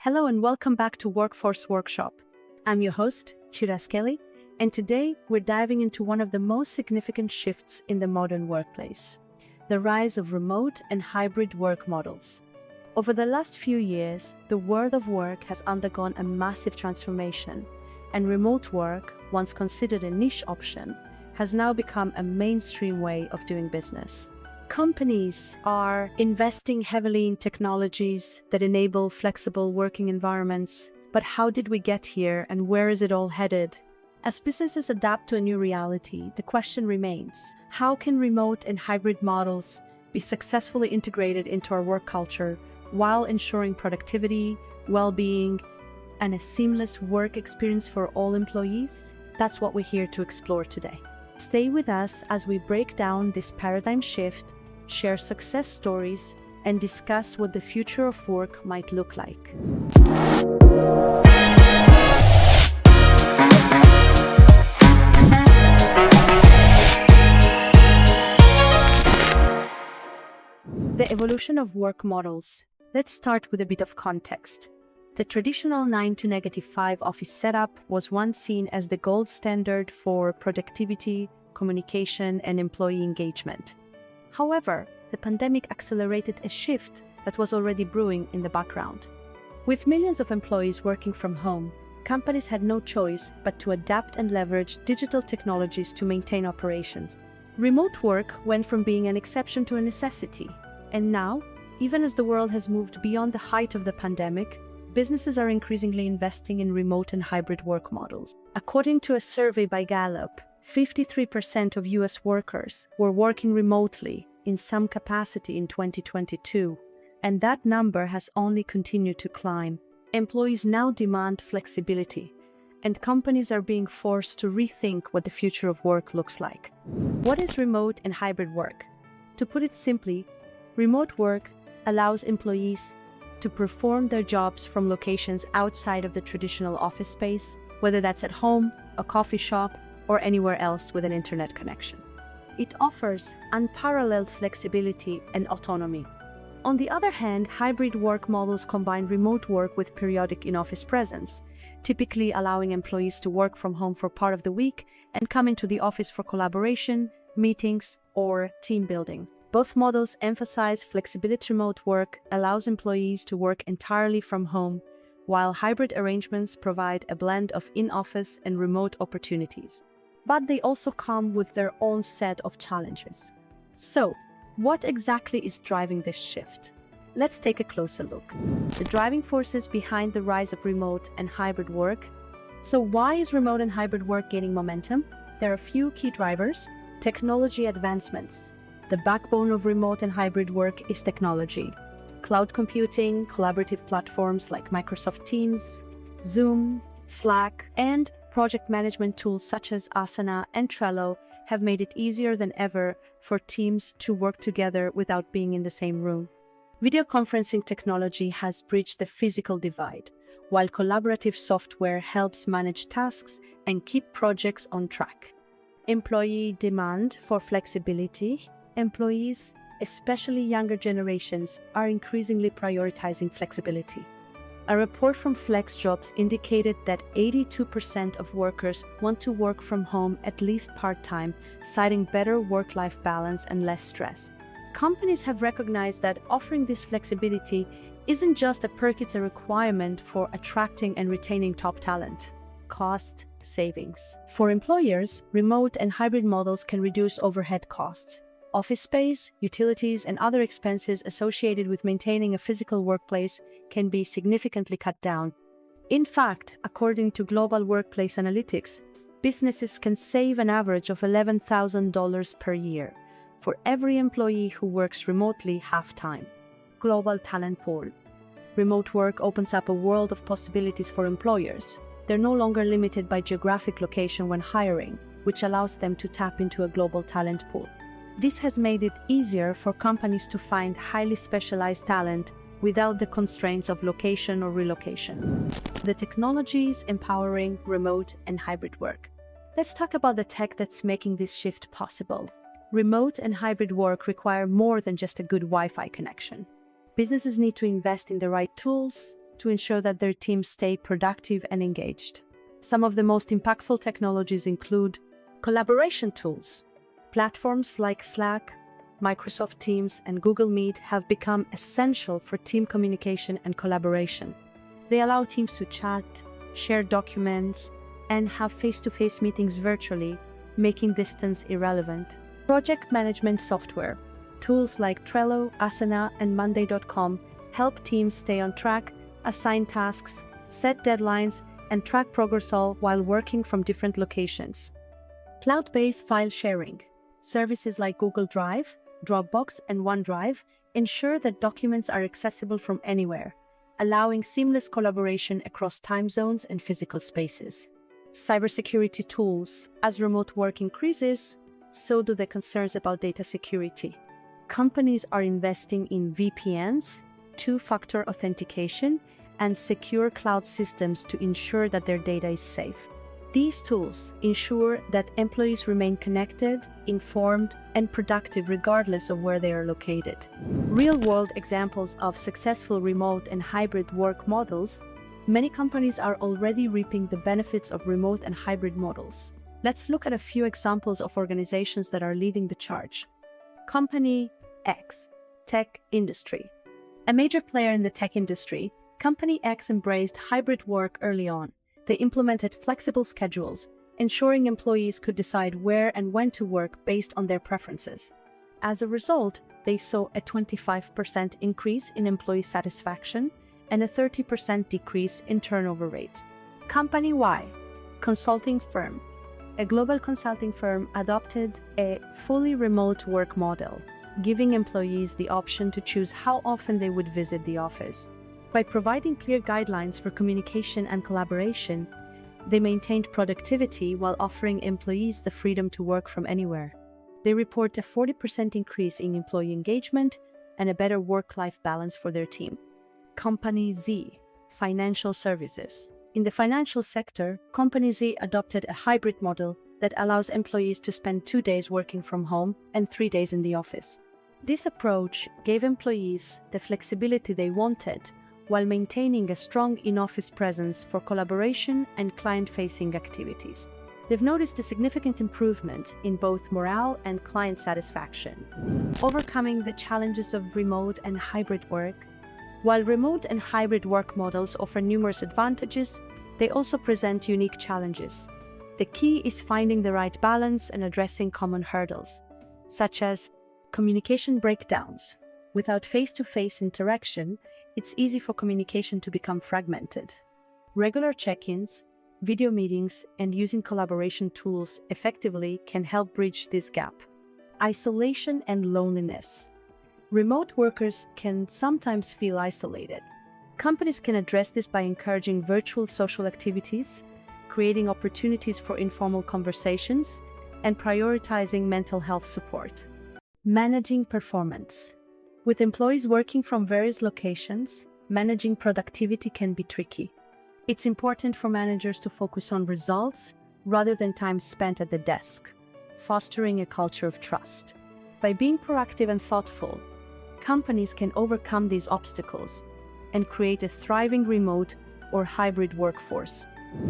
Hello and welcome back to Workforce Workshop. I'm your host, Chiraz Kelly, and today we're diving into one of the most significant shifts in the modern workplace, the rise of remote and hybrid work models. Over the last few years, the world of work has undergone a massive transformation, and remote work, once considered a niche option, has now become a mainstream way of doing business. Companies are investing heavily in technologies that enable flexible working environments. But how did we get here and where is it all headed? As businesses adapt to a new reality, the question remains, how can remote and hybrid models be successfully integrated into our work culture while ensuring productivity, well-being, and a seamless work experience for all employees? That's what we're here to explore today. Stay with us as we break down this paradigm shift, share success stories, and discuss what the future of work might look like. The evolution of work models. Let's start with a bit of context. The traditional 9 to -5 office setup was once seen as the gold standard for productivity, communication, and employee engagement. However, the pandemic accelerated a shift that was already brewing in the background. With millions of employees working from home, companies had no choice but to adapt and leverage digital technologies to maintain operations. Remote work went from being an exception to a necessity, and now, even as the world has moved beyond the height of the pandemic, businesses are increasingly investing in remote and hybrid work models. According to a survey by Gallup, 53% of US workers were working remotely in some capacity in 2022, and that number has only continued to climb. Employees now demand flexibility, and companies are being forced to rethink what the future of work looks like. What is remote and hybrid work? To put it simply, remote work allows employees to perform their jobs from locations outside of the traditional office space, whether that's at home, a coffee shop, or anywhere else with an internet connection. It offers unparalleled flexibility and autonomy. On the other hand, hybrid work models combine remote work with periodic in-office presence, typically allowing employees to work from home for part of the week and come into the office for collaboration, meetings, or team building. Both models emphasize flexibility. Remote work allows employees to work entirely from home, while hybrid arrangements provide a blend of in-office and remote opportunities. But they also come with their own set of challenges. So, what exactly is driving this shift? Let's take a closer look. The driving forces behind the rise of remote and hybrid work. So why is remote and hybrid work gaining momentum? There are a few key drivers. Technology advancements. The backbone of remote and hybrid work is technology. Cloud computing, collaborative platforms like Microsoft Teams, Zoom, Slack, and project management tools such as Asana and Trello have made it easier than ever for teams to work together without being in the same room. Video conferencing technology has bridged the physical divide, while collaborative software helps manage tasks and keep projects on track. Employee demand for flexibility. Employees, especially younger generations, are increasingly prioritizing flexibility. A report from FlexJobs indicated that 82% of workers want to work from home at least part-time, citing better work-life balance and less stress. Companies have recognized that offering this flexibility isn't just a perk, it's a requirement for attracting and retaining top talent. Cost savings. For employers, remote and hybrid models can reduce overhead costs. Office space, utilities, and other expenses associated with maintaining a physical workplace can be significantly cut down. In fact, according to Global Workplace Analytics, businesses can save an average of $11,000 per year for every employee who works remotely half-time. Global talent pool. Remote work opens up a world of possibilities for employers. They're no longer limited by geographic location when hiring, which allows them to tap into a global talent pool. This has made it easier for companies to find highly specialized talent without the constraints of location or relocation. The technologies empowering remote and hybrid work. Let's talk about the tech that's making this shift possible. Remote and hybrid work require more than just a good Wi-Fi connection. Businesses need to invest in the right tools, to ensure that their teams stay productive and engaged. Some of the most impactful technologies include collaboration tools. Platforms like Slack, Microsoft Teams, and Google Meet have become essential for team communication and collaboration. They allow teams to chat, share documents, and have face-to-face meetings virtually, making distance irrelevant. Project management software. Tools like Trello, Asana, and Monday.com help teams stay on track, assign tasks, set deadlines, and track progress all while working from different locations. Cloud-based file sharing. Services like Google Drive, Dropbox, and OneDrive ensure that documents are accessible from anywhere, allowing seamless collaboration across time zones and physical spaces. Cybersecurity tools. As remote work increases, so do the concerns about data security. Companies are investing in VPNs, two-factor authentication, and secure cloud systems to ensure that their data is safe. These tools ensure that employees remain connected, informed, and productive regardless of where they are located. Real-world examples of successful remote and hybrid work models. Many companies are already reaping the benefits of remote and hybrid models. Let's look at a few examples of organizations that are leading the charge. Company X, tech industry. A major player in the tech industry, Company X embraced hybrid work early on. They implemented flexible schedules, ensuring employees could decide where and when to work based on their preferences. As a result, they saw a 25% increase in employee satisfaction and a 30% decrease in turnover rates. Company Y, consulting firm. A global consulting firm adopted a fully remote work model, giving employees the option to choose how often they would visit the office. By providing clear guidelines for communication and collaboration, they maintained productivity while offering employees the freedom to work from anywhere. They report a 40% increase in employee engagement and a better work-life balance for their team. Company Z, financial services. In the financial sector, Company Z adopted a hybrid model that allows employees to spend 2 days working from home and 3 days in the office. This approach gave employees the flexibility they wanted, while maintaining a strong in-office presence for collaboration and client-facing activities. They've noticed a significant improvement in both morale and client satisfaction. Overcoming the challenges of remote and hybrid work. While remote and hybrid work models offer numerous advantages, they also present unique challenges. The key is finding the right balance and addressing common hurdles, such as communication breakdowns. Without face-to-face interaction, it's easy for communication to become fragmented. Regular check-ins, video meetings, and using collaboration tools effectively can help bridge this gap. Isolation and loneliness. Remote workers can sometimes feel isolated. Companies can address this by encouraging virtual social activities, creating opportunities for informal conversations, and prioritizing mental health support. Managing performance. With employees working from various locations, managing productivity can be tricky. It's important for managers to focus on results rather than time spent at the desk, fostering a culture of trust. By being proactive and thoughtful, companies can overcome these obstacles and create a thriving remote or hybrid workforce.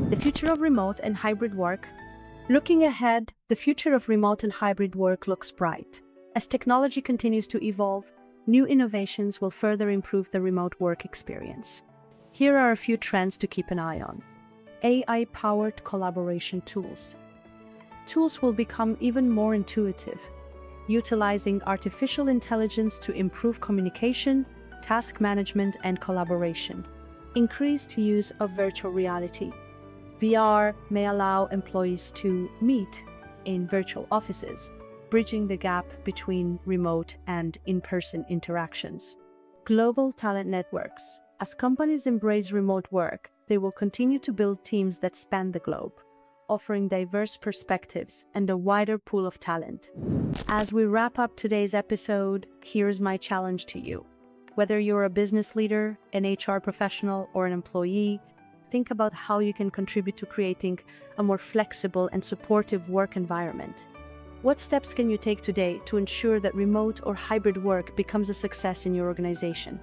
The future of remote and hybrid work. Looking ahead, the future of remote and hybrid work looks bright. As technology continues to evolve, new innovations will further improve the remote work experience. Here are a few trends to keep an eye on. AI-powered collaboration tools. Tools will become even more intuitive, utilizing artificial intelligence to improve communication, task management, and collaboration. Increased use of virtual reality. VR may allow employees to meet in virtual offices, bridging the gap between remote and in-person interactions. Global talent networks. As companies embrace remote work, they will continue to build teams that span the globe, offering diverse perspectives and a wider pool of talent. As we wrap up today's episode, here's my challenge to you. Whether you're a business leader, an HR professional, or an employee, think about how you can contribute to creating a more flexible and supportive work environment. What steps can you take today to ensure that remote or hybrid work becomes a success in your organization?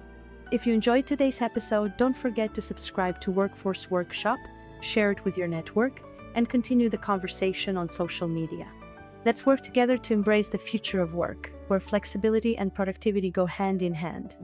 If you enjoyed today's episode, don't forget to subscribe to Workforce Workshop, share it with your network, and continue the conversation on social media. Let's work together to embrace the future of work, where flexibility and productivity go hand in hand.